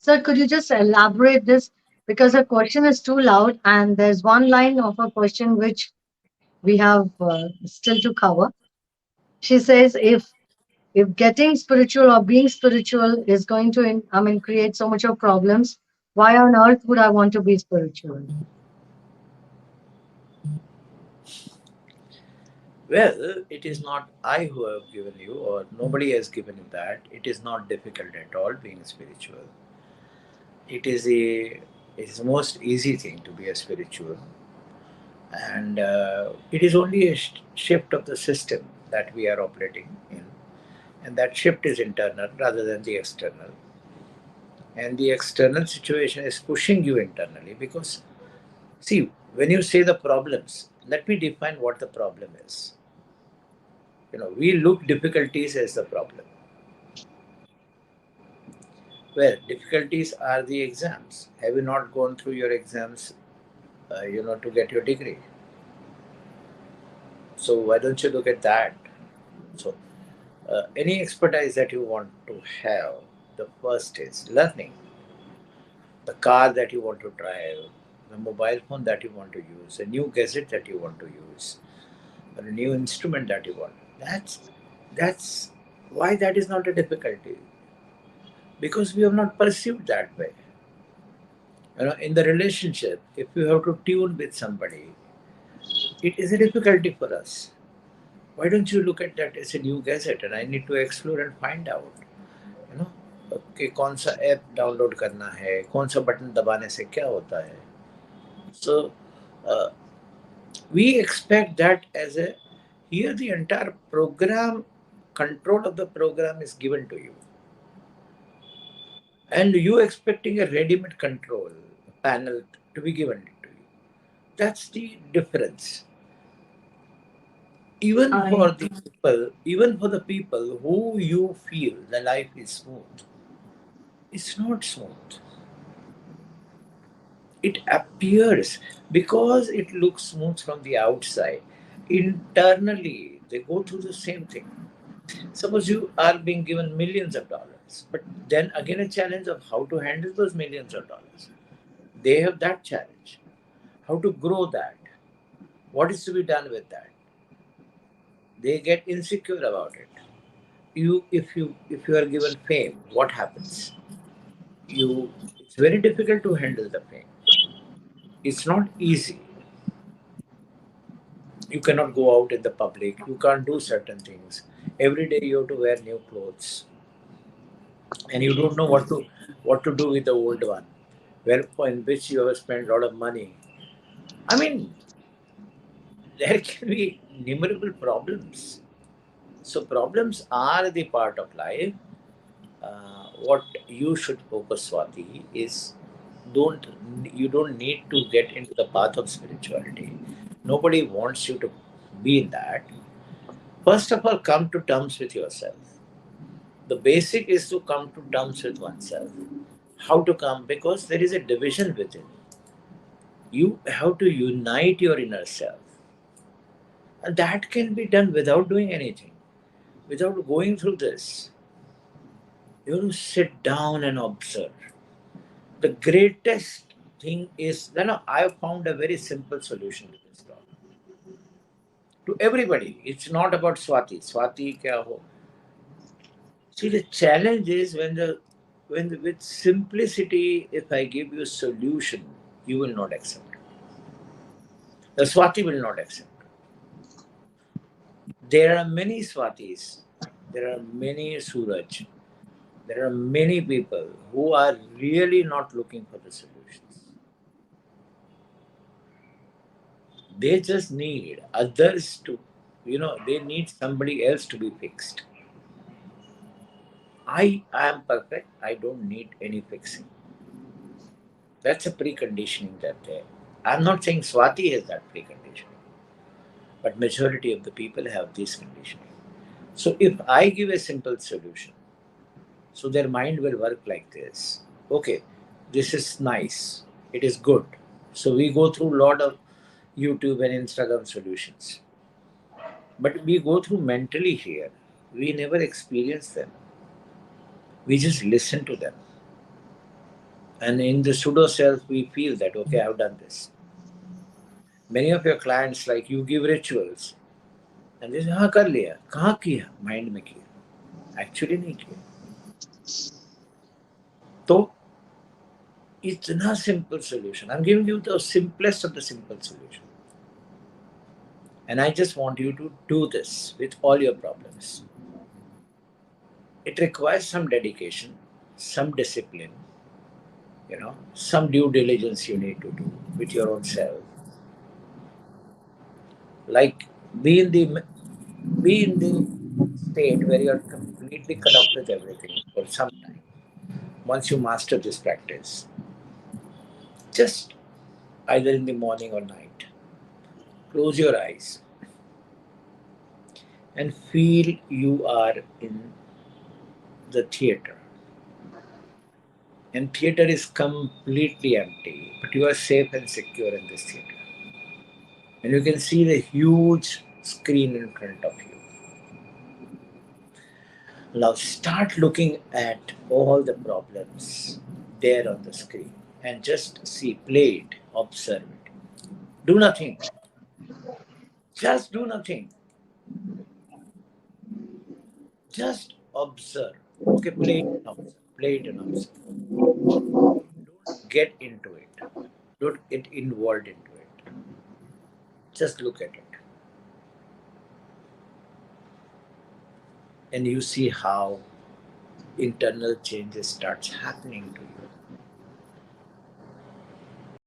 Sir, could you just elaborate this? Because the question is too loud, and there's one line of a question which we have still to cover. She says, if getting spiritual or being spiritual is going to, I mean, create so much of problems, why on earth would I want to be spiritual? Well, it is not I who have given you, or nobody has given you that. It is not difficult at all being spiritual. It is the most easy thing to be a spiritual, and it is only a shift of the system that we are operating in, and that shift is internal rather than the external. And the external situation is pushing you internally because, see, when you say the problems, let me define what the problem is. We look difficulties as the problem. Well, difficulties are the exams. Have you not gone through your exams, to get your degree? So why don't you look at that? So any expertise that you want to have, the first is learning. The car that you want to drive, the mobile phone that you want to use, a new gadget that you want to use, or a new instrument that you want. That's why that is not a difficulty, because we have not pursued that way. In the relationship, if you have to tune with somebody, it is a difficulty for us. Why don't you look at that as a new gadget and I need to explore and find out, you know, कि कौन सा app download करना है, कौन सा button दबाने से क्या होता है. So uh, we expect that as a here the entire program control of the program is given to you, and you expecting a ready-made control panel to be given to you. That's the difference. I Even for the people who you feel the life is smooth, it's not smooth. It appears because it looks smooth from the outside. Internally, they go through the same thing. Suppose you are being given millions of dollars, but then again a challenge of how to handle those millions of dollars. They have that challenge. How to grow that? What is to be done with that? They get insecure about it. If you are given fame, what happens? It's very difficult to handle the fame. It's not easy. You cannot go out in the public. You can't do certain things. Every day you have to wear new clothes, and you don't know what to do with the old one. Well, in which you have spent a lot of money. I mean, there can be innumerable problems. So problems are the part of life. What you should focus, Swati, is don't you don't need to get into the path of spirituality. Nobody wants you to be in that. First of all, come to terms with yourself. The basic is to come to terms with oneself. How to come? Because there is a division within. You have to unite your inner self. And that can be done without doing anything, without going through this. You have to sit down and observe. The greatest thing is, I have found a very simple solution to this problem. To everybody, it's not about Swati. Swati kya ho? See, the challenge is with simplicity, if I give you a solution, you will not accept. The Swati will not accept. There are many Swatis, there are many Suraj, there are many people who are really not looking for the solutions. They just need others to, they need somebody else to be fixed. I am perfect. I don't need any fixing. That's a preconditioning that there. I'm not saying Swati has that preconditioning, but majority of the people have this conditioning. So if I give a simple solution, so their mind will work like this. Okay, this is nice. It is good. So we go through a lot of YouTube and Instagram solutions. But we go through mentally here. We never experience them. We just listen to them. And in the pseudo self, we feel that, okay, I've done this. Many of your clients, like you give rituals, and they say, हाँ कर लिया, कहाँ किया, mind में किया, actually नहीं किया. तो इतना simple solution. I'm giving you the simplest of the simple solution. And I just want you to do this with all your problems. It requires some dedication, some discipline, some due diligence you need to do with your own self. Like be in the be in the state where you're completely cut off with everything for some time. Once you master this practice, just either in the morning or night, close your eyes and feel you are in the theater. And theater is completely empty, but you are safe and secure in this theater. And you can see the huge screen in front of you. Now start looking at all the problems there on the screen and just see, play it, observe it. Do nothing. Just do nothing. Just observe. Okay, play it and observe. Play it and observe. Don't get into it. Don't get involved into it. Just look at it. And you see how internal changes starts happening to you.